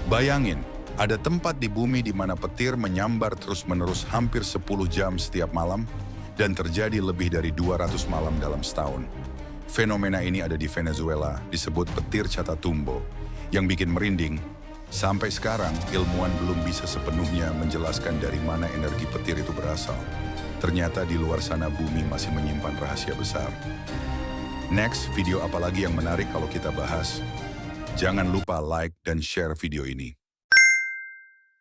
Bayangin, ada tempat di bumi di mana petir menyambar terus-menerus hampir 10 jam setiap malam dan terjadi lebih dari 200 malam dalam setahun. Fenomena ini ada di Venezuela, disebut petir Catatumbo, yang bikin merinding. Sampai sekarang, ilmuwan belum bisa sepenuhnya menjelaskan dari mana energi petir itu berasal. Ternyata di luar sana bumi masih menyimpan rahasia besar. Next, video apa lagi yang menarik kalau kita bahas? Jangan lupa like dan share video ini.